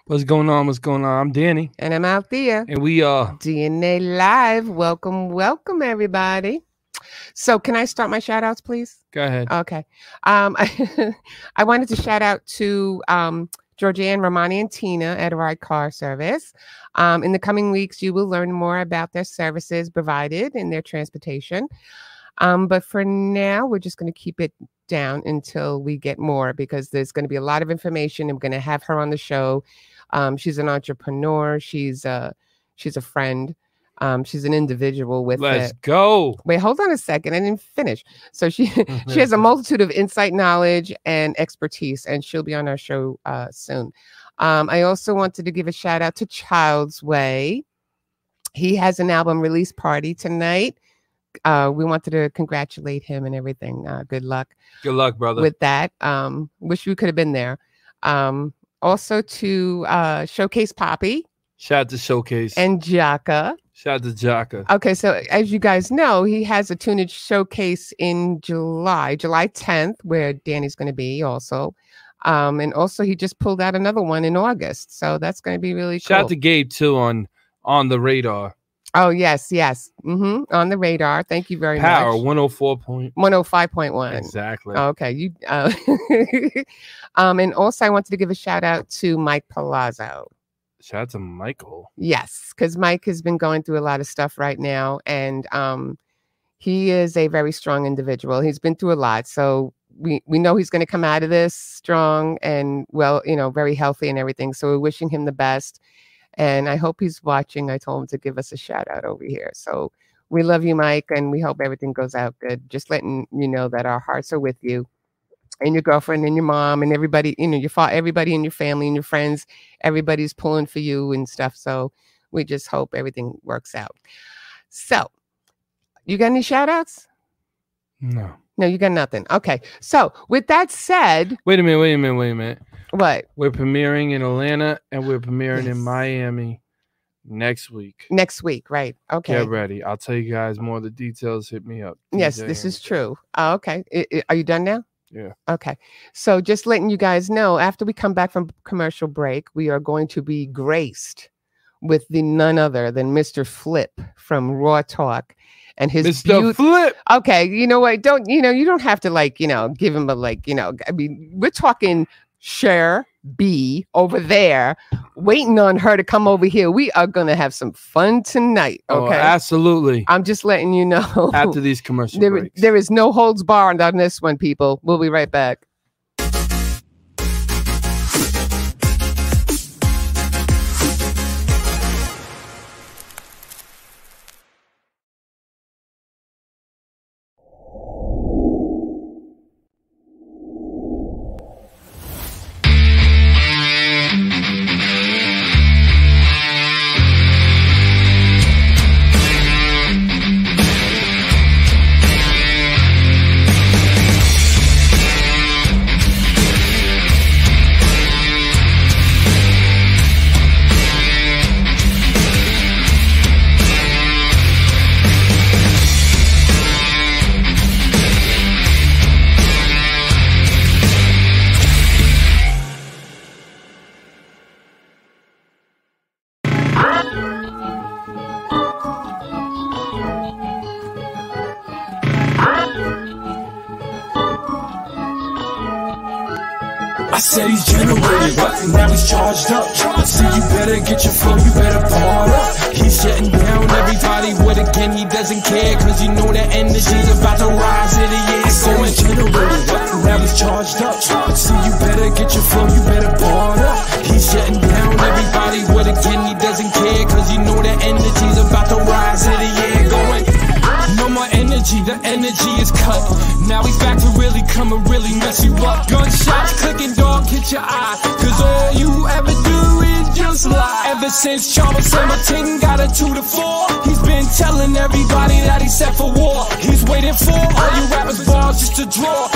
What's going on? What's going on? I'm Danny. And I'm Althea. And we are DNA Live. Welcome, welcome, everybody. So can I start my shout outs, please? Go ahead. Okay. I wanted to shout out to Georgianne, Romani, and Tina at Ride Car Service. In the coming weeks, you will learn more about their services provided in their transportation. But for now, we're just going to keep it down until we get more, because there's going to be a lot of information. I'm going to have her on the show. She's an entrepreneur. She's a friend. She's an individual with Let's go. Wait, hold on a second. I didn't finish. So she has a multitude of insight, knowledge, and expertise, and she'll be on our show soon. I also wanted to give a shout out to Child's Way. He has an album release party tonight. We wanted to congratulate him and everything. Good luck. Good luck, brother. With that. Wish we could have been there. Also to Showcase Poppy. Shout out to Showcase. And Jaka. Shout out to Jaka. Okay, so as you guys know, he has a tunage showcase in July 10th, where Danny's going to be also. And also he just pulled out another one in August. So that's going to be really cool. Shout out to Gabe too on the radar. Oh, yes. On the radar. Thank you very Power, much. 105.1. Exactly. Okay. And also I wanted to give a shout out to Mike Palazzo. Shout out to Michael. Yes, because Mike has been going through a lot of stuff right now. And he is a very strong individual. He's been through a lot. So we know he's going to come out of this strong and, well, very healthy and everything. So we're wishing him the best. And I hope he's watching. I told him to give us a shout out over here. So we love you, Mike, and we hope everything goes out good. Just letting you know that our hearts are with you and your girlfriend and your mom and everybody, everybody in your family and your friends, everybody's pulling for you and stuff. So we just hope everything works out. So you got any shout outs? No, you got nothing. Okay. So with that said, wait a minute. What? We're premiering in Atlanta and we're premiering in Miami next week. Right. Okay. Get ready. I'll tell you guys more of the details. Hit me up. Yes, this is true. Oh, okay. Are you done now? Yeah. Okay. So just letting you guys know, after we come back from commercial break, we are going to be graced with none other than Mr. Flip from Raw Talk. And his Mr. Flip. Okay. You know what? You don't have to give him I mean, we're talking Cher B over there, waiting on her to come over here. We are going to have some fun tonight. Okay. Oh, absolutely. I'm just letting you know. After these commercial breaks. There is no holds barred on this one, people. We'll be right back. I said he's generated, now he's charged up. So you better get your flow, you better part up. He's shutting down everybody, what again, he doesn't care. Cause you know that energy's about to rise in the air. I said he's generated, now he's charged up. So you better get your flow, you better part up. He's shutting down everybody, what again, he doesn't care. Cause you know that energy's about to rise in the air. Going, no more energy, the energy is cut. Now he's back to really come and really mess you up. Gunshots clicking, dog, hit your eye. Cause all you ever do is just lie. Ever since Charles Hamilton got a 2 to 4. He's been telling everybody that he's set for war. He's waiting for all you rappers bars just to draw.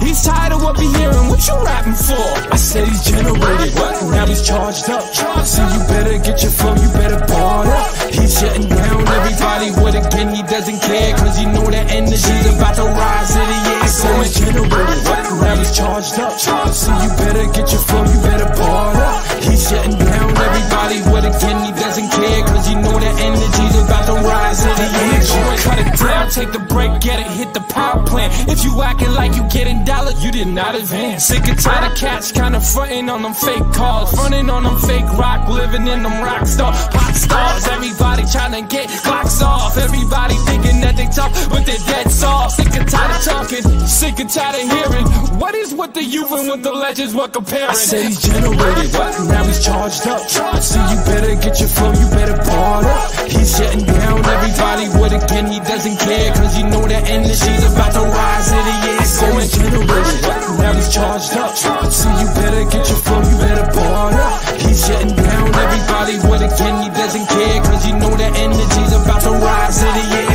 He's tired of what we hearing, what you rapping for? I said he's generated, what? Now he's charged up. So you better get your flow, you better bar up. He's shutting down everybody with again, he doesn't care, cause he know the energy's about to rise in the air. I said he's generated, what? Now he's charged up. So you better get your flow, you better bar up. He's shutting down everybody with again, he doesn't care, cause he know the energy's about to rise in the air. Cut it down, take the break, get it, hit the power plant. If you acting like you getting dollars, you did not advance. Sick and tired of cats kinda frontin' on them fake cars, frontin' on them fake rock, living in them rock star pop stars. Everybody tryna get clocks off, everybody thinking that they tough, but they're dead soft. Sick and tired of talking, sick and tired of hearing what is with the youth and with the legends we're comparing. I said he's generated, what? Now he's charged up. So you better get your flow, you better bar up. He's shutting down everybody with again, he doesn't care, cause he know the energy's about to rise in the air. So he's generated, what? Now he's charged up. So you better get your flow, you better bar up. He's shutting down everybody with again, he doesn't care, cause he know the energy's about to rise in the air.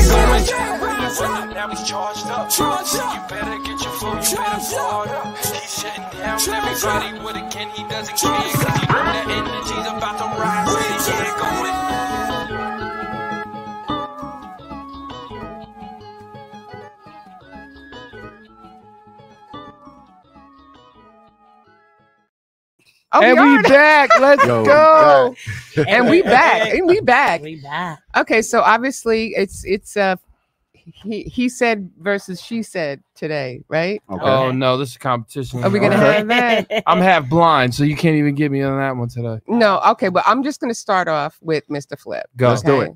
Now he's charged up. So you better get your flow, you better bar up. He's shutting down everybody with again, he doesn't care, cause he know the energy's about to rise in the air. Going. Oh, And we back. Let's go. And we back. And we back. We back. Okay, so obviously it's he said versus she said today, right? Okay. Oh no, this is competition. Are we gonna have that? I'm half blind, so you can't even get me on that one today. No, okay, but I'm just gonna start off with Mr. Flip. Go. Let's do it.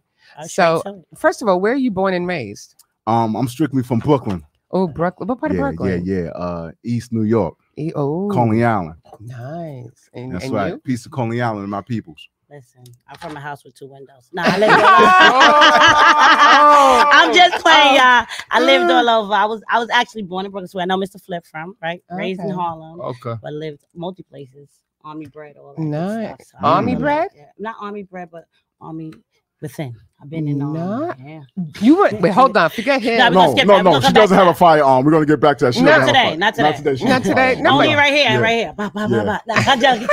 So first of all, where are you born and raised? I'm strictly from Brooklyn. Oh, Brooklyn. What part of Brooklyn? Yeah. East New York, Oh, Coney Island. nice. And, That's and right. you? Piece of Coney Island and my peoples. Listen, I'm from a house with 2 windows. Nah, I lived all over. I'm just playing, y'all. I lived all over. I was actually born in Brooklyn, so I know Mr. Flip from, right? Raised in Okay. Harlem, Okay. but lived multi places. Army bred, all that good Nice. stuff. So I Army really- bred? yeah, not army bred, but army within. I've been in Nah. yeah. You were wait, hold on, forget him. Nah, we're gonna skip that. We're gonna She come back doesn't to have a that. firearm. We're gonna get back to that. She Not doesn't have a today, fire- not today. Not today. She Not has a today. firearm. No, Only but- right here, Yeah. right here. Bah, bah, bah, Yeah. bah. Nah, I'm joking.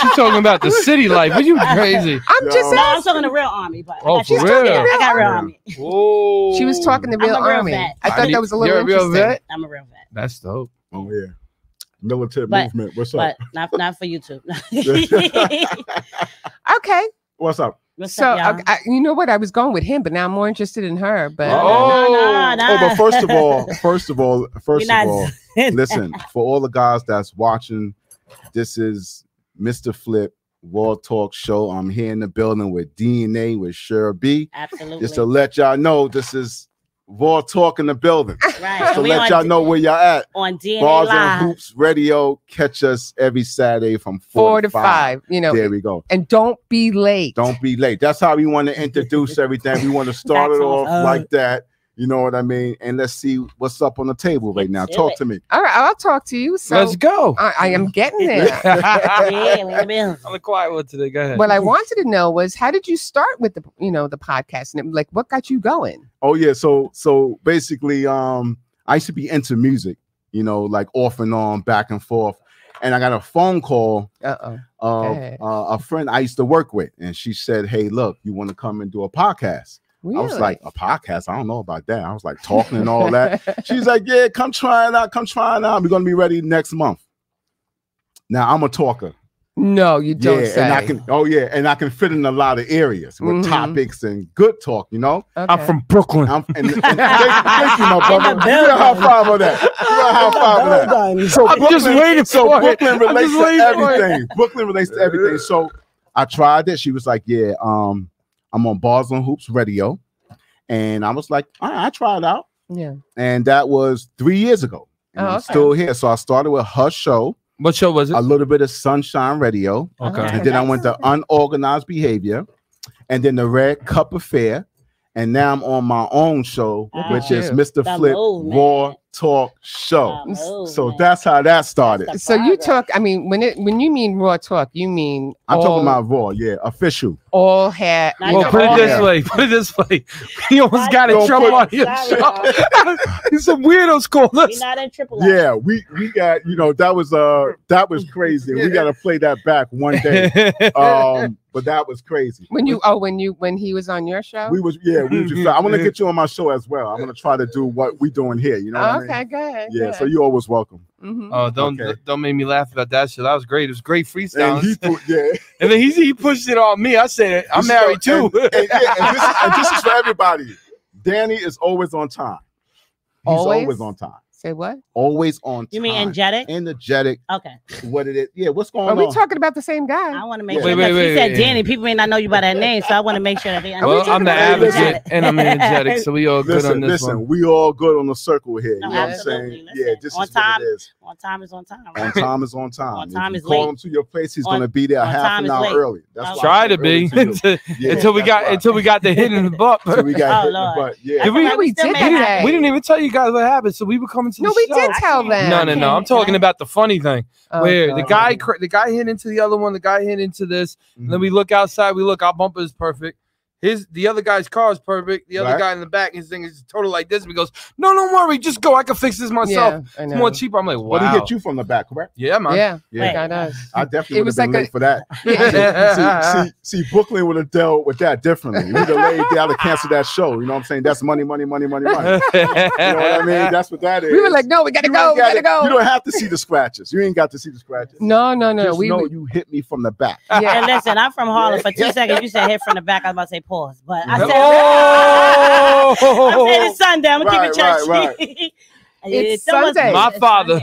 She's talking about the city life. Are you crazy? I'm just Yo. No, I'm asking. talking the real army, but Oh, I got for you. real? Yeah, I got real Yeah. army. Whoa. She was talking the I'm real a real army. vet. I thought that was a little You're a real interesting. vet? I'm a real vet, That's dope. Oh yeah. Militant But- movement. What's but up? not for YouTube. Okay, What's up? What's so up, y'all? you know what? I was going with him, but now I'm more interested in her. But No, Oh, but first of all, You're not- listen, for all the guys that's watching, this is Mr. Flip Raw Talk Show. I'm here in the building with DNA with Sher B. Absolutely. Just to let y'all know, this is Raw Talk in the building. right. Just to And we let y'all know where y'all at. on DNA Bars Live. and Hoops Radio. Catch us every Saturday from 4 to 5, you know, There we go. and don't be late. Don't be late. That's how we want to introduce everything. We want to start it That's off awesome. like that. You know what I mean? And let's see what's up on the table right now. Let's do Talk it. to me. All right, I'll talk to you. So Let's go. I am getting there. Yeah, we in the building. I'm the quiet one today. Go ahead. What I wanted to know was, how did you start with the podcast, and like what got you going? Oh yeah. So basically, I used to be into music, like off and on, back and forth. And I got a phone call Uh-oh. of ahead. a friend I used to work with, and she said, "Hey, look, you want to come and do a podcast?" Really? I was like, "A podcast? I don't know about that." I was like talking and all that. She's like, "Yeah, come try it out. Come try it out. We're gonna be ready next month." Now I'm a talker. No, you don't say. and I can fit in a lot of areas with Mhm. topics and good talk. Okay. I'm from Brooklyn. Thank you, my brother. In the Give me a high five on that. Give me a high five on that. So I'm just waiting so for it. Brooklyn I'm relates just to waiting for it. everything. Brooklyn relates to everything. So I tried it. She was like, "Yeah, I'm on Bars and Hoops Radio," and I was like, "All right, I tried it out." Yeah. And that was 3 years ago. And Oh, I'm okay. still here. So I started with her show, What show was it? a little bit of Sunshine Radio. Okay. And then I went to Unorganized Behavior, and then the Red Cup Affair, and now I'm on my own show, which is Yeah. Mr. The Flip movement. Raw Talk Show. Oh, So man. that's how that started. That's So you progress. talk. I mean, when you mean raw talk, you mean I'm all- talking about Raw, yeah, official. all had. Not Well, Yeah. put it this Yeah. way. Put it this way. We almost got in Don't trouble put- on your Sorry, show. Some weirdos called We're us. not in triple. Yeah, we got, you know, that was crazy. We got to play that back one day. But that was crazy. When he was on your show. We was just. I want to get you on my show as well. I'm gonna try to do what we doing here. You know what I mean? Okay, good. Yeah, good. so you're always welcome. Mhm. Oh, don't make me laugh about that shit. That was great. It was great freestyle. And he put, yeah. And then he pushed it on me. I said, I'm This is married the- too. and this is for everybody. Danny is always on time. He's Always? always on time. Say what? Always on time. You mean angelic? Energetic. Okay. What it is? Yeah. What's going Are on? we talking about the same guy? I want to make Yeah. sure. Wait, Because wait, he said wait. Danny. People may not know you by that name, so I want to make sure that they Well, understand. I'm the talking about advocate and I'm energetic, so we all good on this listen. one. We all good on the circle here. No, you know what I'm absolutely. saying? Listen, Yeah. This on is time. what it is. On time is on time. On time is on time. On If time you is call late. him to your place, he's On- gonna be there on half time an is hour late. early. That's Okay. why Try I'm to be early to you. Yeah, until we that's why. got the hit in the butt. Till we got Oh, hit in the Lord. butt. Yeah. Did we- Like, we still did may that have- day. We didn't even tell you guys what happened, so we were coming to No, the we show. did tell them. No. I'm talking about the funny thing Oh, where God. the guy hit into the other one, the guy hit into this. And then we look outside, we look, our bumper is perfect. The other guy's car is perfect. The other Right. guy in the back, his thing is total like this. He goes, no, don't worry, just go. I can fix this myself. Yeah, I It's know. more cheaper. I'm like, wow. But he hit you from the back, correct? Yeah, man. Yeah, Yeah. yeah, got us. I definitely It would was have been like late for that. Yeah. see, Brooklyn would have dealt with that differently. We'd have laid down to cancel that show. You know what I'm saying? That's money. You know what I mean? That's what that is. We were like, no, we gotta You go. ain't We gotta You go. don't have to see the scratches. You ain't got to see the scratches. No. Just We know you hit me from the back. yeah. And listen, I'm from Harlem. For 2 seconds, you said hit from the back. I was about to say pause, but I said, Oh! I said it's Sunday. I'm gonna keep it Right, churchy. It's Someone's- Sunday. My father.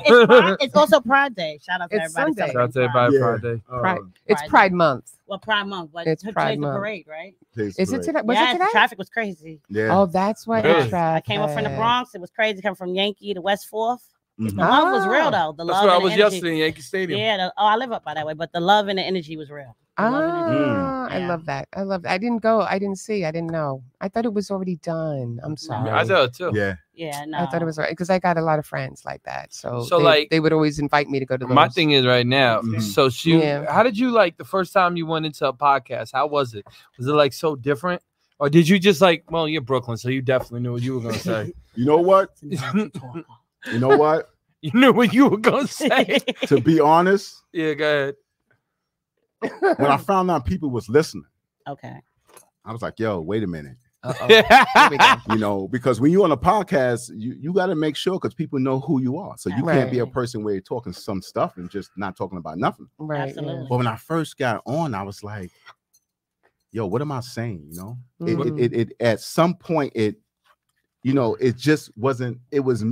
It's also Pride Day. Shout out to It's everybody. Sunday. Shout out to celebrating everybody Pride. Friday. Pride. It's Pride Month. Well, Pride Month, but It's today's Pride the Month. parade, right? Is it today? Was Yeah, it today? the traffic was crazy. Yeah. Oh, that's why Really? the I traffic. came up from the Bronx. It was crazy. Coming from Yankee to West 4th. Mhm. The love was Ah. real though. The That's love where I and the was energy. yesterday in Yankee Stadium. Yeah. I live up by that way, but the love and the energy was real. The love and energy. Ah, I Yeah. love that. I love that. I didn't go. I didn't see. I didn't know. I thought it was already done. I'm sorry. I thought it too. Yeah. Yeah, no. I thought it was right because I got a lot of friends like that. So So, they, like, they would always invite me to go to those. My thing is right now. Mhm. So Yeah. how did you like the first time you went into a podcast? How was it? Was it like so different? Or did you just like, well, you're Brooklyn, so you definitely knew what you were gonna say. You know what? You You know what? knew what you were gonna say. To be honest, Yeah, go ahead. when I found out people was listening, Okay. I was like, yo, wait a minute. Uh-oh. Here we go. You know, because when you're on a podcast, you got to make sure because people know who you are. So you can't be a Right. person where you're talking some stuff and just not talking about nothing. Right. Absolutely. But when I first got on, I was like, yo, what am I saying? You know, Mhm. it at some point, it just wasn't, it was,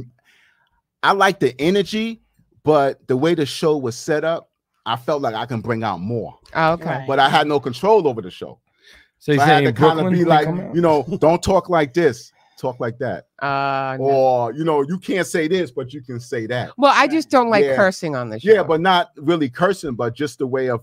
I like the energy, but the way the show was set up, I felt like I can bring out more, Oh, okay. Right. but I had no control over the show. So So you're I had saying to kind of Brooklyn be they like, come out? you know, don't talk like this, talk like that. No. Or, you know, you can't say this, but you can say that. Well, I just don't like Yeah. cursing on the show. Yeah, but not really cursing, but just the way of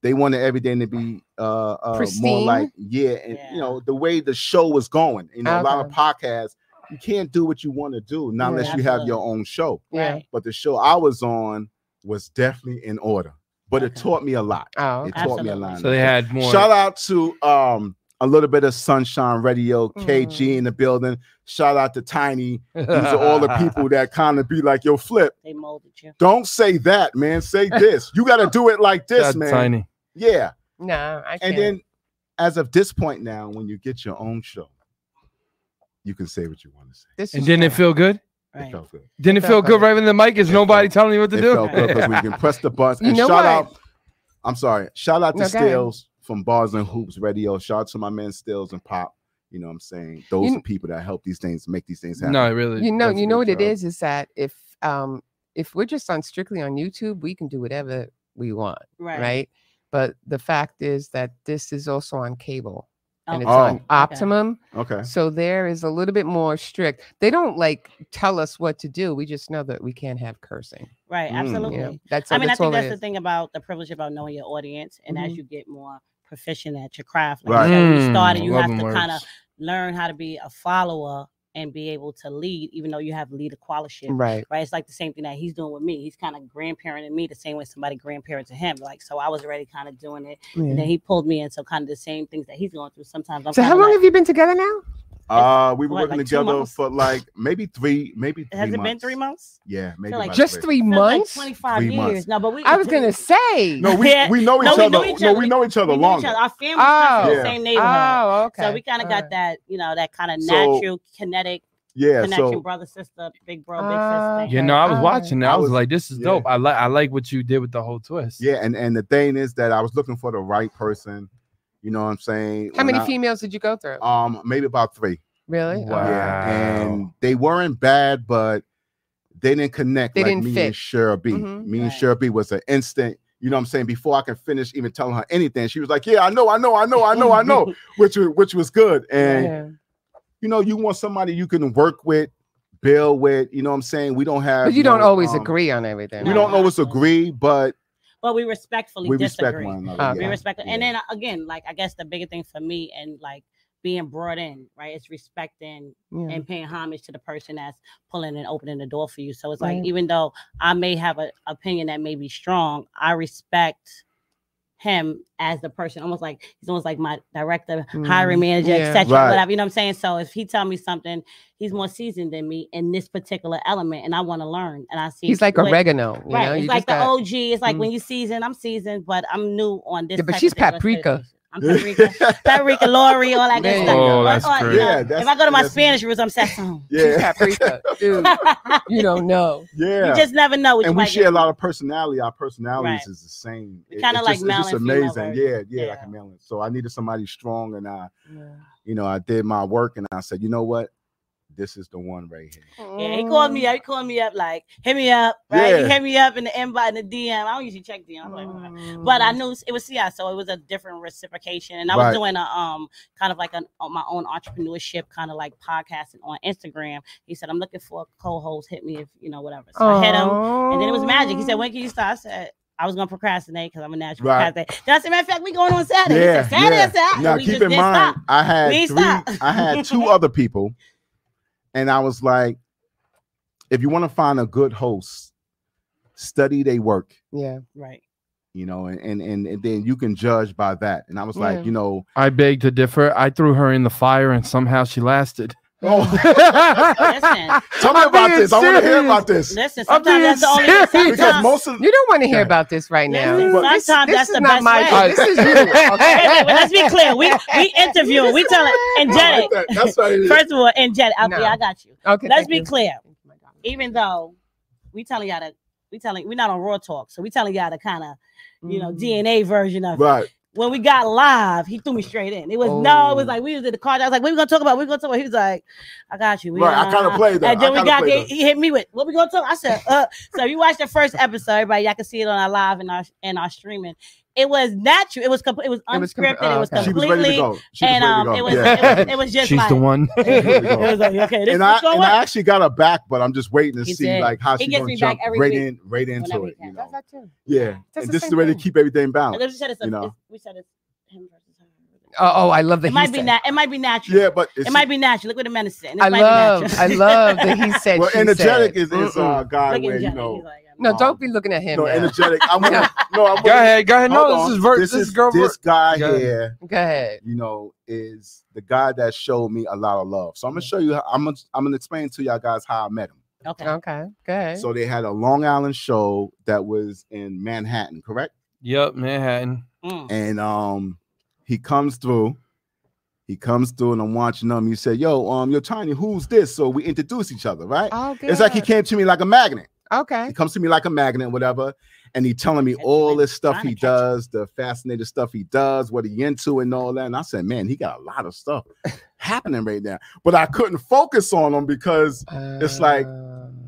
they wanted everything to be more Pristine? like and Yeah. you know, the way the show was going. You know, a lot of Okay. podcasts, you can't do what you want to do, not unless Yeah. you have your own show. Yeah. Right. But the show I was on was definitely in order. But it Okay. taught me a lot. Oh, It okay. taught me a Absolutely. lot. So they had more. Shout out to a little bit of Sunshine Radio, KG in the building. Shout out to Tiny. These are all the people that kind of be like, yo, Flip, They molded you. don't say that, man. Say this. You got to do it like this, That's man. Tiny. Yeah. No, I can't. And then as of this point now, when you get your own show, you can say what you want to say. This And is didn't it true. feel good? It Right. felt good. Didn't it It feel felt good good. right in the mic? Is It nobody felt- telling you what to It do? felt good because we can press the button. You And know shout what? out. I'm sorry. Shout out to No, go ahead. Stills from Bars and Hoops Radio. Shout out to my man Stills and Pop. You know what I'm saying? Those You- are people that help these things, make these things happen. No, it really. You know That's a what good it job. is that if we're just on strictly on YouTube, we can do whatever we want, right? But the fact is that this is also on cable and it's Oh, on okay. Optimum. Okay. So there is a little bit more strict. They don't like tell us what to do. We just know that we can't have cursing. Right. Mm. Absolutely. You know, that's I mean, I that's all think it that's the is. thing about the privilege about knowing your audience, and as Mhm. you get more proficient at your craft, like Right. you said, when you started, you Love have them to words. kind of learn how to be a follower and be able to lead, even though you have leader quality. Right. Right. It's like the same thing that he's doing with me. He's kind of grandparenting me the same way somebody grandparented him. Like, so I was already kind of doing it. Yeah. And then he pulled me into kind of the same things that he's going through. Sometimes I'm So how long have you been together now? We were what, working like 2 together months? for like maybe 3 months. Has it been 3 months? Yeah, maybe like about Just 3 Feels like months? 25 3 years. months. No, but we. I was gonna say. No, we Yeah. know each No, we other. know each No, other. we know each other We know longer. each other. Our families come from Yeah. the same neighborhood. Oh, okay. So we kind of got Alright. that, that kind of So- natural kinetic Yeah, connection, so brother, sister, big bro, big sister. Okay. You know, I was Alright. watching. I was like, "This is Yeah. dope. I like what you did with the whole twist." yeah, and the thing is that I was looking for the right person. You know what I'm saying? How many When females did you go through? maybe about 3. Really? Wow. Yeah, and they weren't bad, but they didn't connect They like didn't me fit. and Cheryl B. Mhm. Me and Right. Cheryl B was an instant. You know what I'm saying? Before I could finish even telling her anything, she was like, "Yeah, I know," which was good. And Yeah. you know, you want somebody you can work with, build with. You know what I'm saying? We don't have. But you don't no, always agree on everything. We No. don't always agree, but But we respectfully we disagree. respect one another. Okay. We yeah. respect it. And Yeah. then again, like I guess the bigger thing for me and like being brought in, right? It's respecting Yeah. and paying homage to the person that's pulling and opening the door for you. So it's like, Right. even though I may have an opinion that may be strong, I respect him as the person, he's almost like my director, hiring manager, Yeah. etc. Right. Whatever, you know what I'm saying? So if he tell me something, he's more seasoned than me in this particular element, and I want to learn. And I see He's like what- oregano. You right. know? It's You like just the got- OG. It's like Mm. when you season, I'm seasoned, but I'm new on this. Yeah, but type she's of thing. paprika. I'm paprika, Lori, all that There good you stuff. go. Oh, that's Or, great. you know, Yeah, if that's- I go to my that's- Spanish roots, I'm sazon. She's Yeah, paprika. Dude, you don't know. yeah. You just never know what And you we might share a get. lot of personality. Our personalities Right. is the same. We kinda It's like just- male it's just and female amazing. version. Yeah, like Yeah. a male. So I needed somebody strong, and I did my work, and I said, you know what, this is the one right here. Yeah, he called me up. He called me up like, hit me up, right? He Yeah. hit me up in the invite, in the DM. I don't usually check DM, I'm like, all right. But I knew it was so it was a different reciprocation, and I was Right. doing a kind of like my own entrepreneurship kind of like podcasting on Instagram. He said, I'm looking for a co-host. Hit me if whatever. So I hit him, and then it was magic. He said, when can you start? I said, I was gonna procrastinate because I'm a natural Right. procrastinator. Then I said, matter of fact, we going on Saturday. Yeah, He said, Saturday, yeah. Saturday. Now We keep just in didn't mind, stop. I had We ain't 3. stop. I had 2 other people, and I was like, if you want to find a good host, study their work. Yeah. Right. You know, and then you can judge by that. And I was like, Yeah. you know, I beg to differ. I threw her in the fire, and somehow she lasted. oh, Listen, tell me I'm about being this. I want to hear serious. about this listen. I'm Sometimes that's the only. being serious. because Sometimes, most of You don't want to hear Okay. about this right now. Listen, But This- sometimes this that's is the not best my way. This is you. Wait, Okay. let's be clear. We interview. We tell it energetic. That's what it is. First of all, energetic. No. Yeah, I got you. Okay. Let's thank be you. clear. Even though we telling y'all that we're not on Raw Talk, so we telling y'all the kind of DNA version of it. Right. When we got live, he threw me straight in. It was it was like we was in the car. I was like, "What we gonna talk about? What we gonna talk about?" He was like, "I got you." Right, I kinda played that. And then I we kinda got played that. he hit me with, "What we gonna talk?" I said, So you watched the first episode, everybody. Y'all can see it on our live and our streaming. It was natural. It was unscripted. It was okay. She was ready to completely. go. She was And ready to go. it was Yeah. it was just She's like the one. it was like, okay, this And is I going and I actually got her back, but I'm just waiting to He see did. like how He she's gets gonna me jump back every right week into whenever it. he You can. know? Yeah. That's And the this is same the way to thing. keep everything balanced. We said it's You know? we said it's him versus her. Oh, I love the It might he be said. it might be natural. Yeah, but It might be natural. Look what the man is saying. I love the he said. well, she energetic said. is a guy Look where at you Jenny. know. He's like, No, don't be looking at him. No, now. energetic. I'm gonna, no, I'm Go ahead. Hold No, on. this is girl. This guy Go ahead. here, Go ahead. you know, is the guy that showed me a lot of love. So I'm gonna show you. I'm gonna explain to y'all guys how I met him. okay. Okay. Go ahead. So they had a Long Island show that was in Manhattan, correct? Yep, Manhattan. And he comes through. He comes through, and I'm watching him. He said, "Yo, you're Tiny. Who's this?" So we introduce each other, right? Oh, good. It's like he came to me like a magnet. Okay. He comes to me like a magnet, whatever, and he telling me Catch all him, this stuff trying to he catch him. does, the fascinating stuff he does, what he into, and all that. And I said, man, he got a lot of stuff happening right now. But I couldn't focus on him because it's like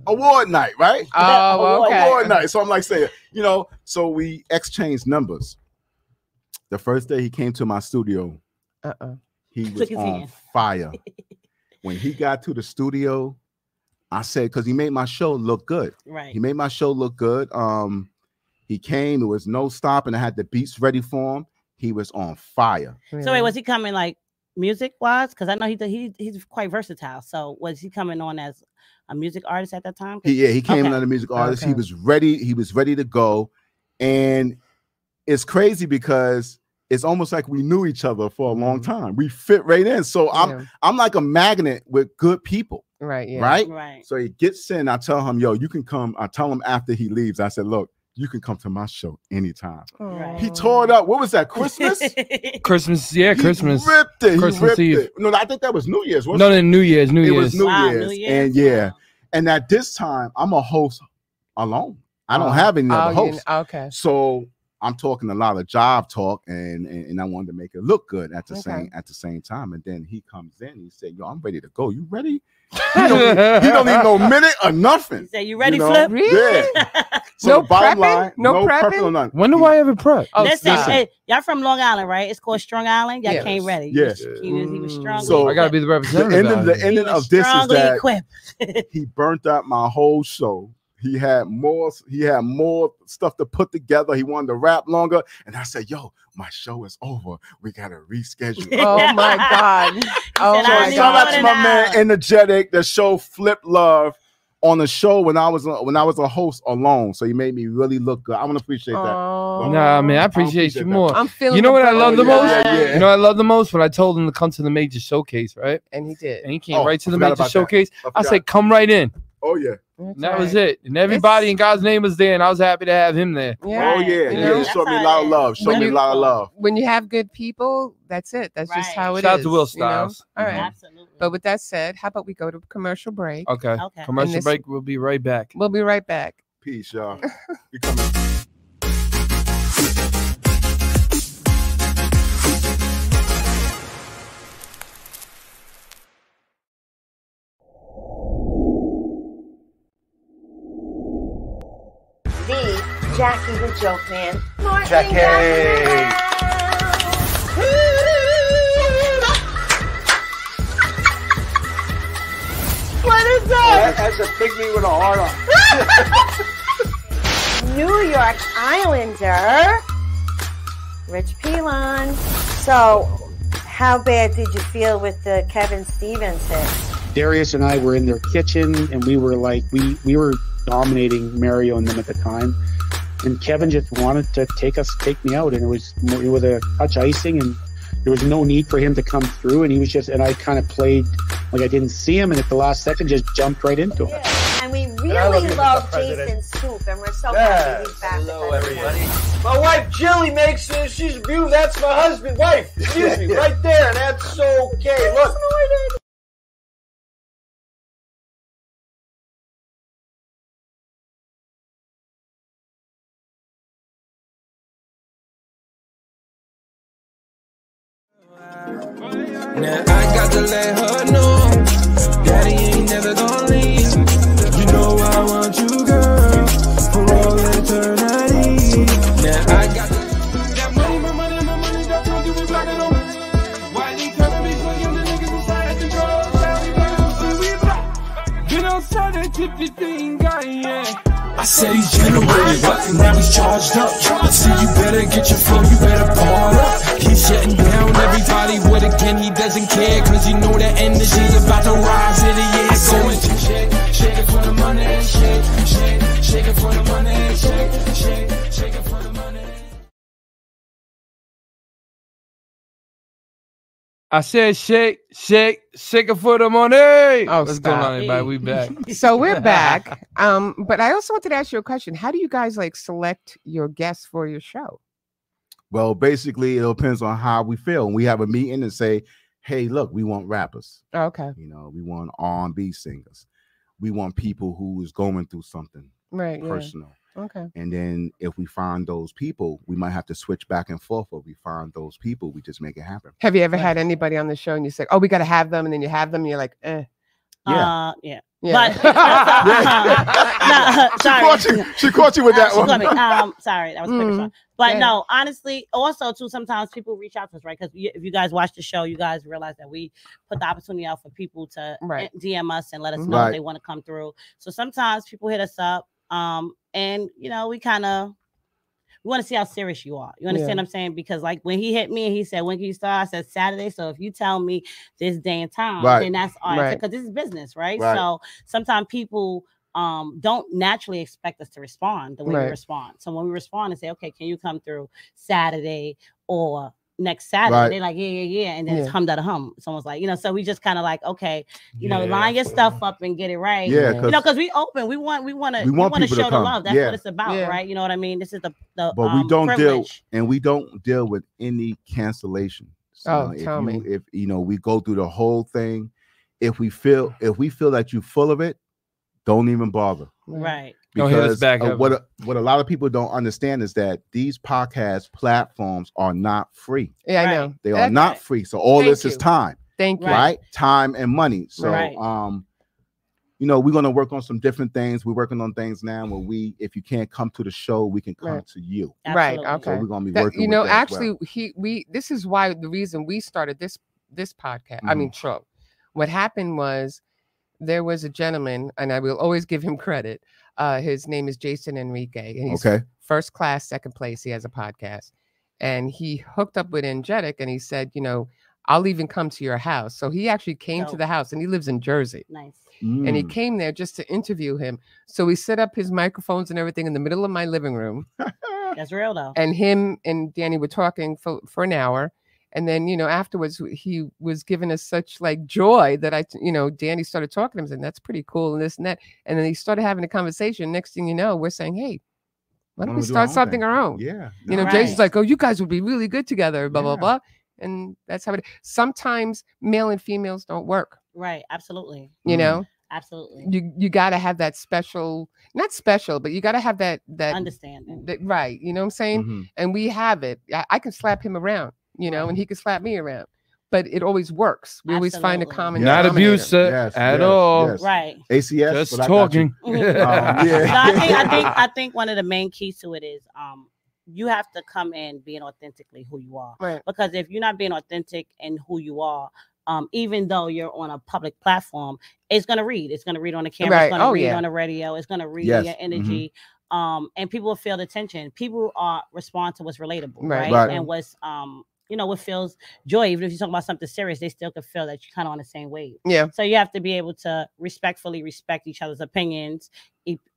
award night, right? Oh, okay. Award night. So I'm like saying, you know, so we exchanged numbers. The first day he came to my studio, he was Took his on hand. fire. When he got to the studio, I said, because he made my show look good. Right. He made my show look good. He came, there was no stopping. I had the beats ready for him. He was on fire. So wait, was he coming like music wise? Because I know he's quite versatile. So was he coming on as a music artist at that time? He came in as a music artist. Okay. He was ready to go. And it's crazy because it's almost like we knew each other for a long time. We fit right in. So I'm like a magnet with good people. Right. Yeah. Right. So he gets in. I tell him, yo, you can come. I tell him after he leaves, I said, look, you can come to my show anytime. Right. He tore it up. What was that? Christmas? Christmas. Yeah, Christmas. He ripped it. Christmas Eve. It. No, I think that was New Year's. No, New Year's. It was New Wow, Year's. New Year's. And yeah. And at this time, I'm a host alone. I don't have any other hosts. Okay. So I'm talking a lot of job talk, and I wanted to make it look good at the same time. And then he comes in. He said, "Yo, I'm ready to go. You ready?" He don't need no minute or nothing. He said, "You ready, Flip?" Really? Yeah. So No the bottom prepping? line, No prepping? or nothing. When do I ever prep? Oh, Listen, stop. hey, y'all from Long Island, right? It's called Strong Island. Y'all Yes. came ready. Yes. He was strong. So I gotta be the The representative. ending of this is strongly that equipped. he burnt out my whole show. He had more stuff to put together. He wanted to rap longer. And I said, yo, my show is over. We gotta reschedule. Oh my God. Oh said, I my need Shout out more to than my an man hour. Energetic, the show Flip Love on the show when I was a host alone. So he made me really look good. I want to appreciate that. Oh. Nah, man, I appreciate you more. I'm feeling. You know what I love the yeah, most? yeah. You know what I love the most? When I told him to come to the major showcase, right? And he did. And he came Oh, right to I the forgot major about that. showcase. I I forgot. said, come right in. Oh yeah. That's And that was right. it. And everybody in God's name was there, and I was happy to have him there. Yeah. Oh yeah. You Yeah. know? He showed me a That's lot how of it love. is. Showed me a lot of love. When you have good people, that's it. That's just Right. how it is. Shout out to Will you know? Styles. All right. Absolutely. But with that said, how about we go to commercial break? Okay. Okay. Commercial And this- break. We'll be right back. We'll be right back. Peace, y'all. You coming? The Jackie the Joke Man. Jackie. What is that? That's a pygmy with a heart on. New York Islander, Rich Pilon. So, how bad did you feel with the Kevin Stevens hit? Darius and I were in their kitchen, and we were like, we were dominating Mario and them at the time. And Kevin just wanted to take me out, and it was a touch icing, and there was no need for him to come through. And he was and I kind of played like I didn't see him, and at the last second, just jumped right into him. And we really love Jason Soup, and we're so happy he's back. Hello, everybody. My wife Jilly makes she's beautiful. That's my husband, wife. Excuse me, right there, and that's okay. Look. Now I got to let her know Daddy ain't never gonna leave. You know I want you, girl, for all eternity. Now I got that money, my money, my money, that's what you be blocking on. Why you coming before you the niggas inside the control? You don't say that tippy thing, guy, yeah. I said he's generated, but now he's charged up. I said you better get your flow, you better part up. He's shutting down everybody with a gun, he doesn't care, cause you know that energy's about to rise in the air. Going shake it for the money, shake it for the money, shake it for the money. I said, shake it for the money. Oh, What's stop. going on, everybody? We back. So we're back. But I also wanted to ask you a question. How do you guys like select your guests for your show? Well, basically, it depends on how we feel. And we have a meeting and say, hey, look, we want rappers. Okay. You know, we want R&B singers. We want people who is going through something Right. Yeah. personal. Okay. And then if we find those people, we might have to switch back and forth. Or we find those people, we just make it happen. Have you ever had anybody on the show and you say, oh, we got to have them, and then you have them and you're like, eh. Yeah. Yeah. Yeah. But sorry. She caught you with that She one. caught me. Sorry, that was a quick response. But Yeah. no, honestly, also too, sometimes people reach out to us, right? Because if you guys watch the show, you guys realize that we put the opportunity out for people to Right. DM us and let us know Right. if they want to come through. So sometimes people hit us up, and you know, we want to see how serious you are. You understand what I'm saying? Because like when he hit me and he said, when can you start? I said Saturday. So if you tell me this day and time, then that's all right. Because this is business, right? So sometimes people don't naturally expect us to respond the way we respond. So when we respond and say, okay, can you come through Saturday or next Saturday? They're like, yeah. And then it's hum da hum. Someone's like, so we just kind of like, okay, line your stuff up and get it right. Yeah. Because we open, we want to show the love. That's what it's about, right? You know what I mean? This is the but we don't privilege. We don't deal with any cancellation. So if we go through the whole thing. If we feel that you're full of it, don't even bother. Right. Because what a lot of people don't understand is that these podcast platforms are not free. Yeah, I know. They are not free. So all this is time. Thank you. Right? Time and money. So we're gonna work on some different things. We're working on things now where if you can't come to the show, we can come to you. Absolutely. Right. Okay. So we're gonna be working. This is why the reason we started this podcast. I mean, show. What happened was there was a gentleman, and I will always give him credit. His name is Jason Enrique. And he's first class, second place. He has a podcast. And he hooked up with Energetic and he said, I'll even come to your house. So he actually came to the house and he lives in Jersey. Nice. And he came there just to interview him. So we set up his microphones and everything in the middle of my living room. That's real though. And him and Danny were talking for an hour. And then, afterwards he was giving us such like joy that Danny started talking to him and said, that's pretty cool and this and that. And then he started having a conversation. Next thing you know, we're saying, hey, why don't we start something our own? Yeah. Jason's like, oh, you guys would be really good together, blah, blah, blah. And that's how it is. Sometimes male and females don't work. Right. Absolutely. Absolutely. You got to have that not special, but you got to have that understanding. Right. You know what I'm saying? And we have it. I can slap him around. And he could slap me around, but it always works. We always find a common. Not abusive at all. Yes. Right. ACS. Just talking. I think one of the main keys to it is you have to come in being authentically who you are. Right. Because if you're not being authentic in who you are, even though you're on a public platform, it's gonna read. It's gonna read on the camera. Right. It's gonna read on the radio. It's gonna read your energy. And people will feel the tension. People respond to what's relatable, right? And what's what feels joy. Even if you talk about something serious, they still can feel that you're kind of on the same wave. Yeah. So you have to be able to respectfully respect each other's opinions,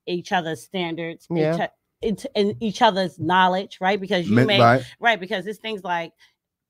each other's standards, and each other's knowledge, right? Because because it's things like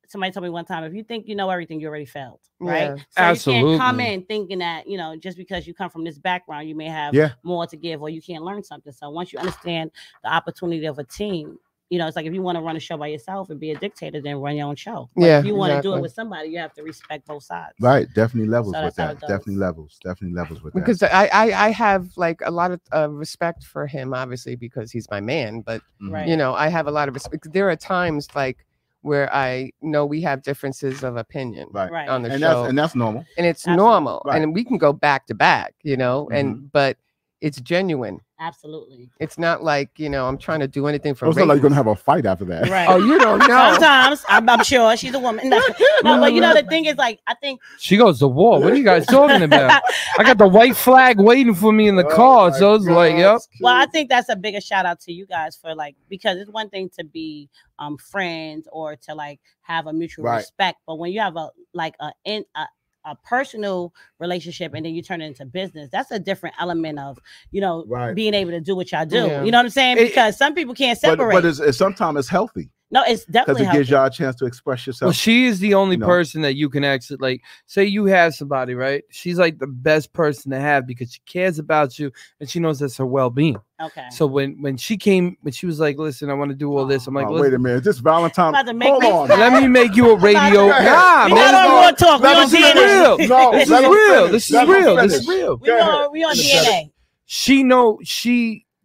somebody told me one time, if you think you know everything, you already failed, right? So absolutely. You can't come in thinking that, just because you come from this background, you may have more to give or you can't learn something. So once you understand the opportunity of a team, it's like if you want to run a show by yourself and be a dictator, then run your own show. But if you want to do it with somebody, you have to respect both sides. Right. Definitely levels with that. Definitely levels with that. Because I have like a lot of respect for him, obviously, because he's my man. But, I have a lot of respect. There are times like where I know we have differences of opinion on the show. And that's normal. And it's normal. Right. And we can go back to back, but it's genuine. Absolutely. It's not like, I'm trying to do anything for it's not like you're going to have a fight after that. Right. Oh, you don't know. Sometimes, I'm sure she's a woman. No, but the thing is like, I think. She goes to war. What are you guys talking about? I got the white flag waiting for me in the car. So it's like, yep. Well, I think that's a bigger shout out to you guys for because it's one thing to be friends or to have a mutual respect. But when you have a personal relationship and then you turn it into business, that's a different element of being able to do what y'all do. You know what I'm saying? Because some people can't separate. But sometimes it's healthy. No, it's definitely because it gives y'all a chance to express yourself. Well, she is the only person that you can actually say you have somebody, right? She's like the best person to have because she cares about you and she knows that's her well-being. Okay. So when she was like, listen, I want to do all this. I'm like, wait a minute, this Valentine. Hold on. Let me make you a radio. Nah, man. This is real. No, this is real. This is real. This is real. We on DNA.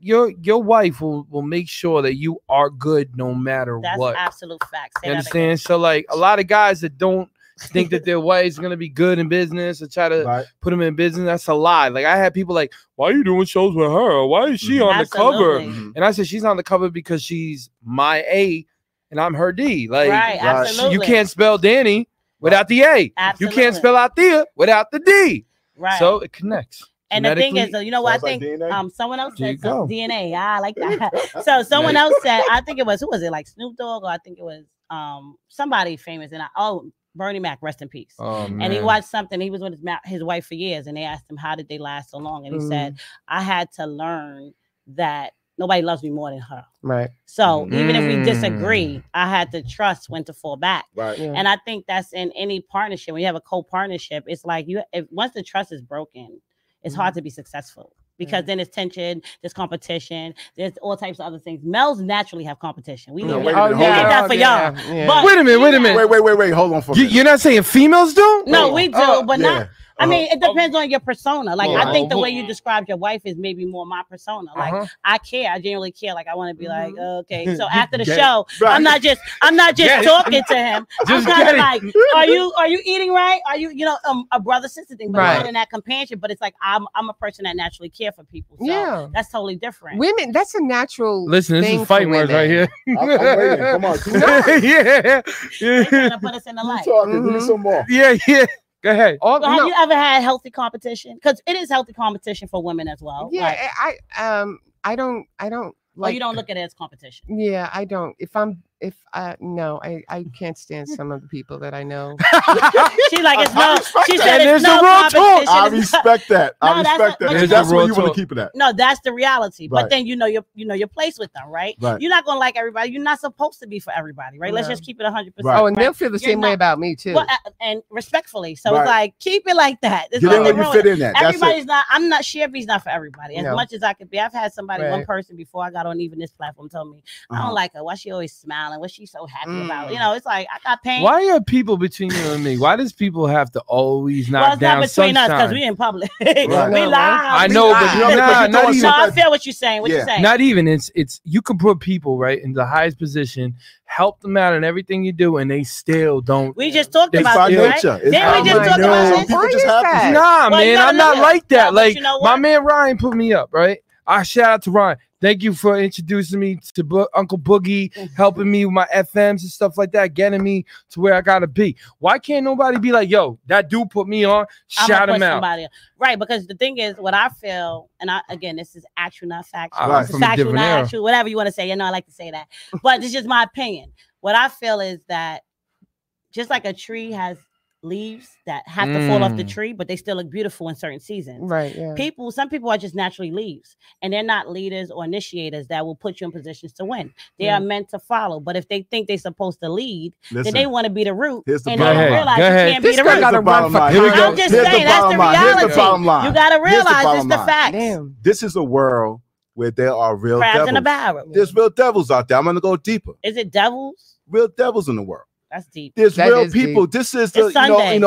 Your wife will make sure that you are good no matter what. That's absolute fact. You understand? So a lot of guys that don't think that their wife's gonna be good in business or try to put them in business, that's a lie. I had people like, why are you doing shows with her? Why is she on the cover? And I said she's on the cover because she's my A and I'm her D. Absolutely. You can't spell Danny without the A. Absolutely. You can't spell Althea without the D. Right. So it connects. And the thing is, you know what I think? Someone else said DNA. Yeah, I like that. So someone else said, I think it was, who was it? Like Snoop Dogg, or I think it was somebody famous. And Bernie Mac, rest in peace. And he watched something. He was with his wife for years, and they asked him, how did they last so long? And he said, I had to learn that nobody loves me more than her. Right. So even if we disagree, I had to trust when to fall back. Right. Yeah. And I think that's in any partnership. When you have a co-partnership, it's like once the trust is broken, it's hard to be successful. Because then it's tension, there's competition, there's all types of other things. Males naturally have competition. We need that for y'all. Yeah. But wait a minute. Wait. Hold on for a minute. You're not saying females don't? No, we do, but not. I mean, it depends on your persona. Like, I think the way you described your wife is maybe more my persona. Like, I care. I genuinely care. Like, I want to be like, okay. So after the show, I'm not just talking to him. I'm kind of like, are you eating right? Are you, a brother sister thing, but not in that companionship. But it's like I'm a person that naturally care for people. So that's totally different. Women, that's a natural. Listen, this is fighting words right here. I'm waiting. Come on. Yeah. They're trying to put us in the light. Give me some more. Yeah. Go ahead. So have you ever had healthy competition? Because it is healthy competition for women as well. Yeah, I don't like. You don't look at it as competition. Yeah, I don't. No, I can't stand some of the people that I know. She's like, it's no. She said it's no competition. I respect that. I respect that. That's where you want to keep it at. No, that's the reality. But then you know your place with them, right? You're not gonna like everybody. You're not supposed to be for everybody, right? Let's just keep it 100%. Oh, and they'll feel the same way about me too. Well, and respectfully, so it's like keep it like that. Get in where you fit in at. Everybody's not. I'm not. Sherry's not for everybody. As much as I could be. I've had somebody, one person before I got on even this platform, told me I don't like her. Why she always smiling? What's she so happy about? It's like I got pain. Why are people between you and me? Why does people have to always knock down it's not between sunshine? us because we in public. We live. I know, but not even. I feel what you're saying. What you're saying? Not even. It's you can put people right in the highest position, help them out in everything you do, and they still don't. We just talked about this, right? Then we just talked about this. Nah, man, I'm not like that. Like my man Ryan put me up, right? I shout out to Ryan. Thank you for introducing me to Uncle Boogie, helping me with my FMs and stuff like that, getting me to where I gotta be. Why can't nobody be like, yo, that dude put me on, shout him out? Right, because the thing is, what I feel, and again, this is actual, not factual. Right. It's factual, not actual, whatever you want to say. I like to say that. But it's just my opinion. What I feel is that just like a tree has leaves that have to fall off the tree, but they still look beautiful in certain seasons. Right. Yeah. Some people are just naturally leaves, and they're not leaders or initiators that will put you in positions to win. They are meant to follow. But if they think they're supposed to lead, then they want to be the root, and they don't realize you can't be the root. I'm just saying that's the reality. Here's the bottom line. You got to realize it's the facts. This is a world where there are real crabs devils. In a barrel. There's real devils out there. I'm going to go deeper. Is it devils? Real devils in the world. That's deep. There's real people. Deep. This is the Sunday,